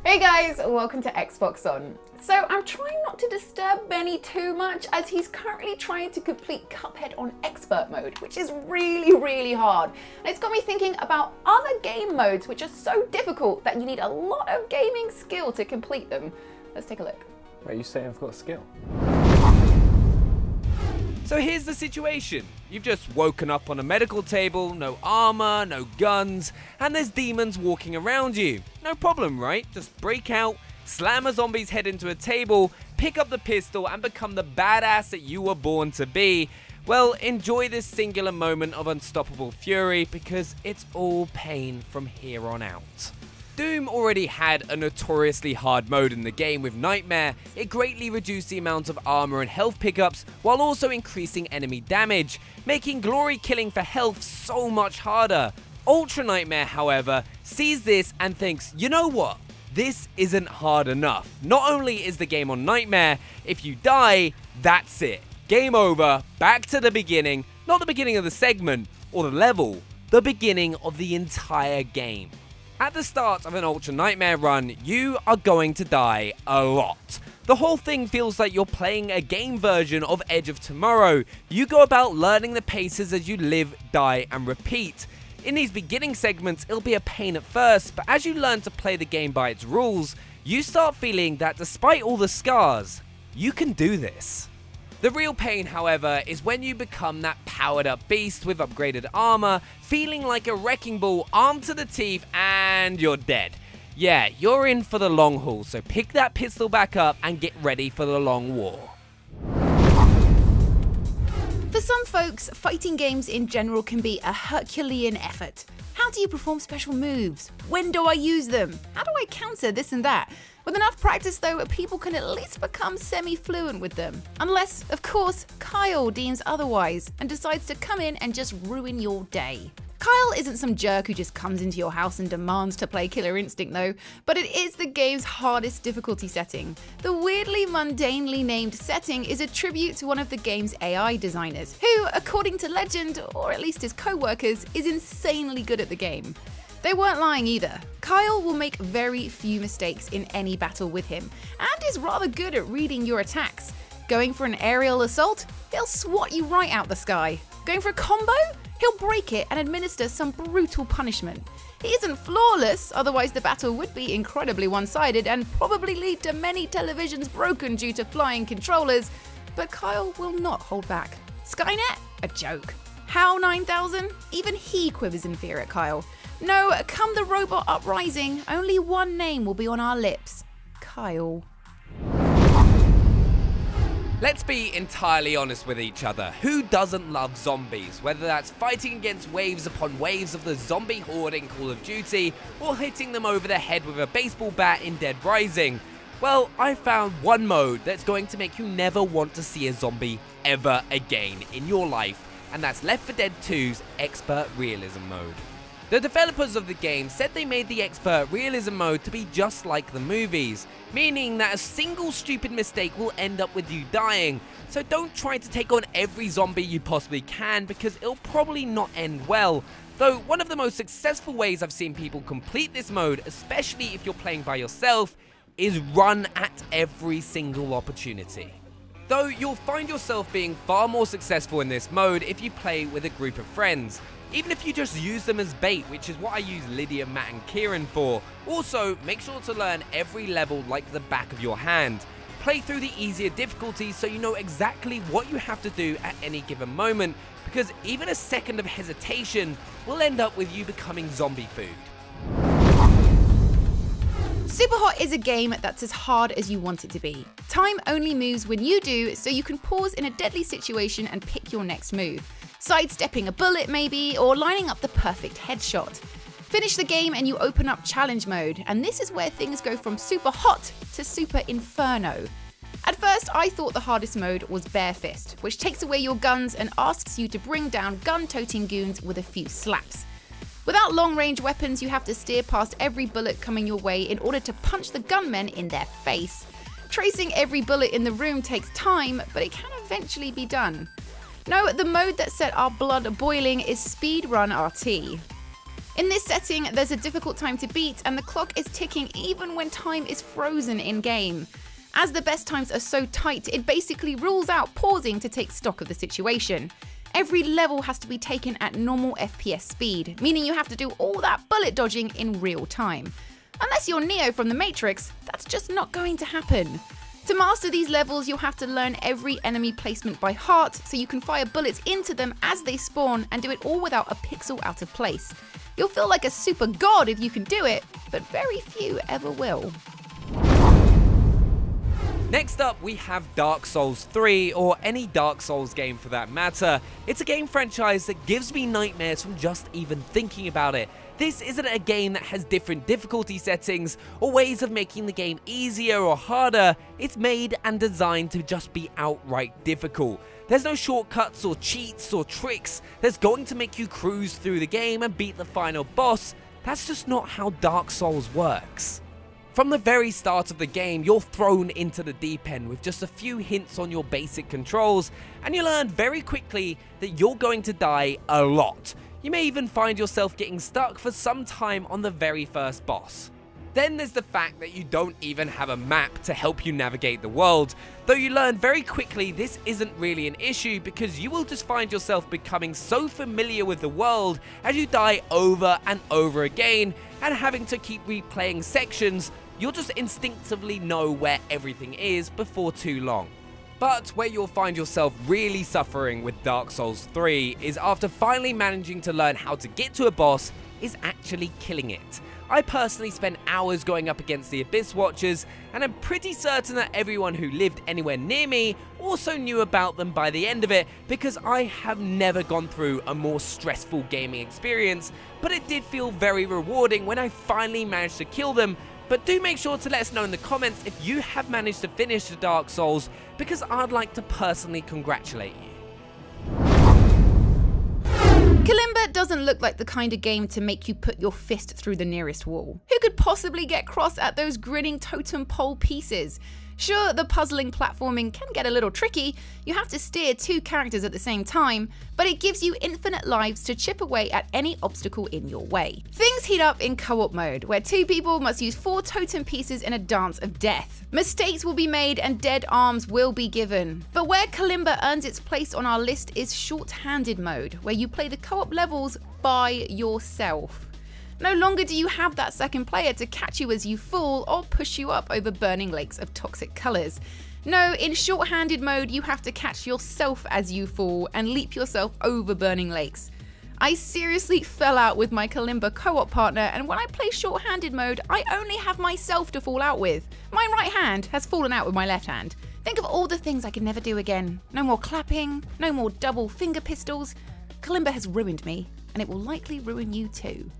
Hey guys, welcome to Xbox On. So I'm trying not to disturb Benny too much as he's currently trying to complete Cuphead on expert mode, which is really hard. And it's got me thinking about other game modes which are so difficult that you need a lot of gaming skill to complete them. Let's take a look. Wait, you saying I've got skill? So here's the situation. You've just woken up on a medical table, no armor, no guns, and there's demons walking around you. No problem, right? Just break out, slam a zombie's head into a table, pick up the pistol, and become the badass that you were born to be. Well, enjoy this singular moment of unstoppable fury because it's all pain from here on out. Doom already had a notoriously hard mode in the game with Nightmare. It greatly reduced the amount of armor and health pickups while also increasing enemy damage, making glory killing for health so much harder. Ultra Nightmare, however, sees this and thinks, you know what? This isn't hard enough. Not only is the game on Nightmare, if you die, that's it. Game over, back to the beginning, not the beginning of the segment or the level, the beginning of the entire game. At the start of an Ultra Nightmare run, you are going to die a lot. The whole thing feels like you're playing a game version of Edge of Tomorrow. You go about learning the paces as you live, die, and repeat. In these beginning segments, it'll be a pain at first, but as you learn to play the game by its rules, you start feeling that despite all the scars, you can do this. The real pain, however, is when you become that powered up beast with upgraded armor, feeling like a wrecking ball armed to the teeth, and you're dead. Yeah, you're in for the long haul, so pick that pistol back up and get ready for the long war. For some folks, fighting games in general can be a Herculean effort. How do you perform special moves? When do I use them? How do I counter this and that? With enough practice though, people can at least become semi-fluent with them. Unless, of course, Kyle deems otherwise and decides to come in and just ruin your day. Kyle isn't some jerk who just comes into your house and demands to play Killer Instinct though, but it is the game's hardest difficulty setting. The weirdly mundanely named setting is a tribute to one of the game's AI designers, who, according to legend, or at least his co-workers, is insanely good at the game. They weren't lying either. Kyle will make very few mistakes in any battle with him, and is rather good at reading your attacks. Going for an aerial assault? He'll swat you right out the sky. Going for a combo? He'll break it and administer some brutal punishment. He isn't flawless, otherwise the battle would be incredibly one-sided and probably lead to many televisions broken due to flying controllers, but Kyle will not hold back. Skynet? A joke. HAL 9000? Even he quivers in fear at Kyle. No, come the robot uprising, only one name will be on our lips. Kyle. Let's be entirely honest with each other. Who doesn't love zombies? Whether that's fighting against waves upon waves of the zombie horde in Call of Duty, or hitting them over the head with a baseball bat in Dead Rising. Well, I found one mode that's going to make you never want to see a zombie ever again in your life, and that's Left 4 Dead 2's Expert Realism mode. The developers of the game said they made the Expert Realism mode to be just like the movies, meaning that a single stupid mistake will end up with you dying, so don't try to take on every zombie you possibly can because it'll probably not end well. Though one of the most successful ways I've seen people complete this mode, especially if you're playing by yourself, is run at every single opportunity. Though you'll find yourself being far more successful in this mode if you play with a group of friends. Even if you just use them as bait, which is what I use Lydia, Matt and Kieran for. Also, make sure to learn every level like the back of your hand. Play through the easier difficulties so you know exactly what you have to do at any given moment, because even a second of hesitation will end up with you becoming zombie food. Superhot is a game that's as hard as you want it to be. Time only moves when you do, so you can pause in a deadly situation and pick your next move. Sidestepping a bullet maybe, or lining up the perfect headshot. Finish the game and you open up challenge mode, and this is where things go from super hot to super inferno. At first I thought the hardest mode was Bare Fist, which takes away your guns and asks you to bring down gun-toting goons with a few slaps. Without long-range weapons, you have to steer past every bullet coming your way in order to punch the gunmen in their face. Tracing every bullet in the room takes time, but it can eventually be done. No, the mode that set our blood boiling is Speedrun RT. In this setting, there's a difficult time to beat and the clock is ticking even when time is frozen in-game. As the best times are so tight, it basically rules out pausing to take stock of the situation. Every level has to be taken at normal FPS speed, meaning you have to do all that bullet dodging in real time. Unless you're Neo from the Matrix, that's just not going to happen. To master these levels, you'll have to learn every enemy placement by heart so you can fire bullets into them as they spawn and do it all without a pixel out of place. You'll feel like a super god if you can do it, but very few ever will. Next up, we have Dark Souls 3, or any Dark Souls game for that matter. It's a game franchise that gives me nightmares from just even thinking about it. This isn't a game that has different difficulty settings or ways of making the game easier or harder. It's made and designed to just be outright difficult. There's no shortcuts or cheats or tricks that's going to make you cruise through the game and beat the final boss. That's just not how Dark Souls works. From the very start of the game, you're thrown into the deep end with just a few hints on your basic controls, and you learn very quickly that you're going to die a lot. You may even find yourself getting stuck for some time on the very first boss. Then there's the fact that you don't even have a map to help you navigate the world, though you learn very quickly this isn't really an issue because you will just find yourself becoming so familiar with the world as you die over and over again, and having to keep replaying sections, you'll just instinctively know where everything is before too long. But where you'll find yourself really suffering with Dark Souls 3 is after finally managing to learn how to get to a boss is actually killing it. I personally spent hours going up against the Abyss Watchers, and I'm pretty certain that everyone who lived anywhere near me also knew about them by the end of it, because I have never gone through a more stressful gaming experience, but it did feel very rewarding when I finally managed to kill them. But do make sure to let us know in the comments if you have managed to finish the Dark Souls, because I'd like to personally congratulate you. Kalimba doesn't look like the kind of game to make you put your fist through the nearest wall. Who could possibly get cross at those grinning totem pole pieces? Sure, the puzzling platforming can get a little tricky, you have to steer two characters at the same time, but it gives you infinite lives to chip away at any obstacle in your way. Things heat up in co-op mode, where two people must use 4 totem pieces in a dance of death. Mistakes will be made and dead arms will be given. But where Kalimba earns its place on our list is Shorthanded mode, where you play the co-op levels by yourself. No longer do you have that second player to catch you as you fall or push you up over burning lakes of toxic colours. No, in Shorthanded mode you have to catch yourself as you fall and leap yourself over burning lakes. I seriously fell out with my Kalimba co-op partner, and when I play Shorthanded mode I only have myself to fall out with. My right hand has fallen out with my left hand. Think of all the things I can never do again. No more clapping, no more double finger pistols. Kalimba has ruined me, and it will likely ruin you too.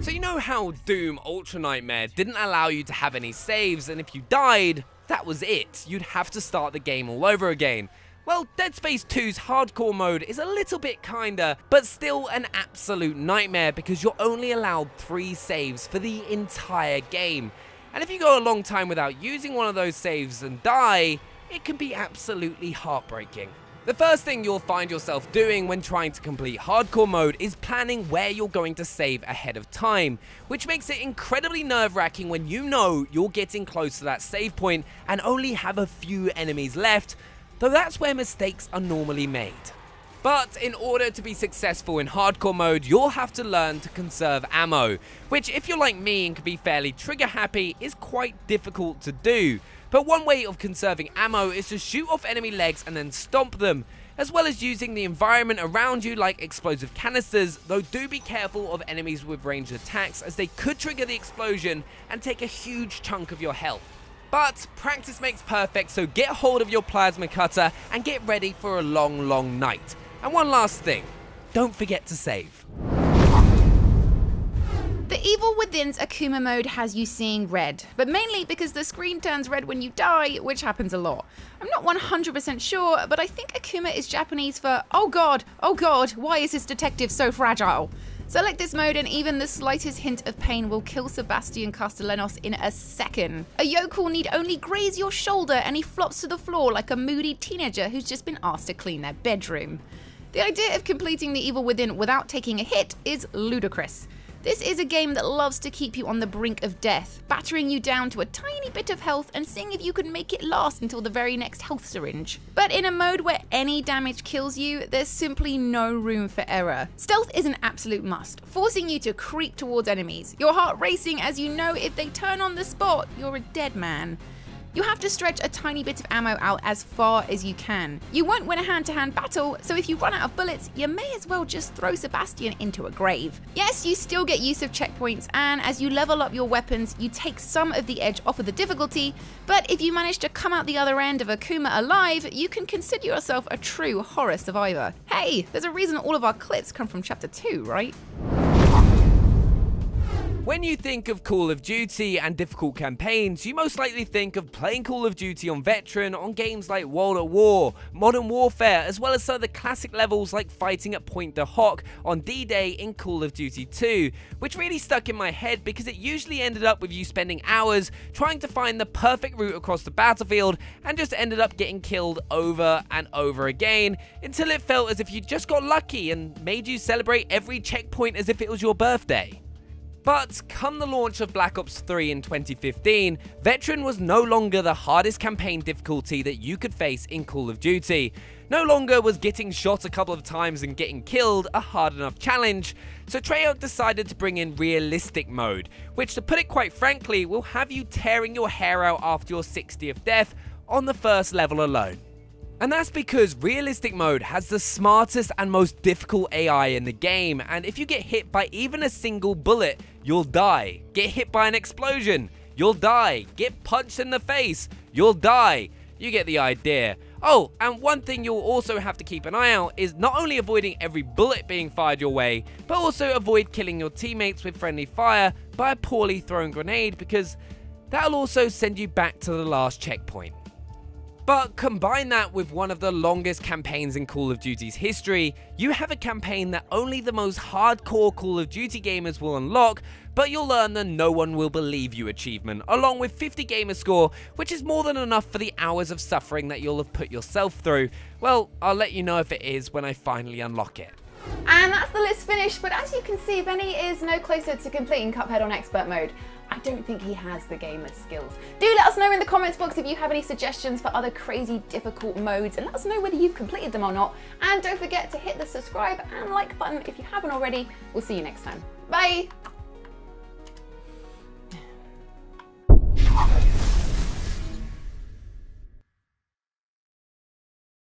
So you know how Doom Ultra Nightmare didn't allow you to have any saves, and if you died, that was it. You'd have to start the game all over again. Well, Dead Space 2's hardcore mode is a little bit kinder, but still an absolute nightmare because you're only allowed 3 saves for the entire game. And if you go a long time without using one of those saves and die, it can be absolutely heartbreaking. The first thing you'll find yourself doing when trying to complete hardcore mode is planning where you're going to save ahead of time, which makes it incredibly nerve-wracking when you know you're getting close to that save point and only have a few enemies left, though that's where mistakes are normally made. But in order to be successful in hardcore mode, you'll have to learn to conserve ammo, which if you're like me and can be fairly trigger happy, is quite difficult to do. But one way of conserving ammo is to shoot off enemy legs and then stomp them, as well as using the environment around you like explosive canisters, though do be careful of enemies with ranged attacks as they could trigger the explosion and take a huge chunk of your health. But practice makes perfect, so get hold of your plasma cutter and get ready for a long night. And one last thing, don't forget to save. The Evil Within's Akumu mode has you seeing red, but mainly because the screen turns red when you die, which happens a lot. I'm not 100% sure, but I think Akumu is Japanese for oh god, why is this detective so fragile? Select this mode and even the slightest hint of pain will kill Sebastian Castellanos in a second. A yokel need only graze your shoulder and he flops to the floor like a moody teenager who's just been asked to clean their bedroom. The idea of completing the evil within without taking a hit is ludicrous. This is a game that loves to keep you on the brink of death, battering you down to a tiny bit of health and seeing if you can make it last until the very next health syringe. But in a mode where any damage kills you, there's simply no room for error. Stealth is an absolute must, forcing you to creep towards enemies, your heart racing as you know if they turn on the spot, you're a dead man. You have to stretch a tiny bit of ammo out as far as you can. You won't win a hand-to-hand battle, so if you run out of bullets, you may as well just throw Sebastian into a grave. Yes, you still get use of checkpoints, and as you level up your weapons, you take some of the edge off of the difficulty, but if you manage to come out the other end of Akumu alive, you can consider yourself a true horror survivor. Hey, there's a reason all of our clips come from Chapter 2, right? When you think of Call of Duty and difficult campaigns, you most likely think of playing Call of Duty on Veteran, on games like World at War, Modern Warfare, as well as some of the classic levels like fighting at Pointe du Hoc on D-Day in Call of Duty 2, which really stuck in my head because it usually ended up with you spending hours trying to find the perfect route across the battlefield and just ended up getting killed over and over again until it felt as if you just got lucky and made you celebrate every checkpoint as if it was your birthday. But come the launch of Black Ops 3 in 2015, Veteran was no longer the hardest campaign difficulty that you could face in Call of Duty. No longer was getting shot a couple of times and getting killed a hard enough challenge, so Treyarch decided to bring in Realistic mode, which to put it quite frankly will have you tearing your hair out after your 60th death on the first level alone. And that's because Realistic mode has the smartest and most difficult AI in the game, and if you get hit by even a single bullet, you'll die. Get hit by an explosion, you'll die. Get punched in the face, you'll die. You get the idea. Oh, and one thing you'll also have to keep an eye out is not only avoiding every bullet being fired your way, but also avoid killing your teammates with friendly fire by a poorly thrown grenade, because that'll also send you back to the last checkpoint. But combine that with one of the longest campaigns in Call of Duty's history, you have a campaign that only the most hardcore Call of Duty gamers will unlock, but you'll earn the No One Will Believe You achievement, along with 50 gamer score, which is more than enough for the hours of suffering that you'll have put yourself through. Well, I'll let you know if it is when I finally unlock it. And that's the list finished, but as you can see, Benny is no closer to completing Cuphead on expert mode. I don't think he has the gamer skills. Do let us know in the comments box if you have any suggestions for other crazy difficult modes, and let us know whether you've completed them or not. And don't forget to hit the subscribe and like button if you haven't already. We'll see you next time. Bye!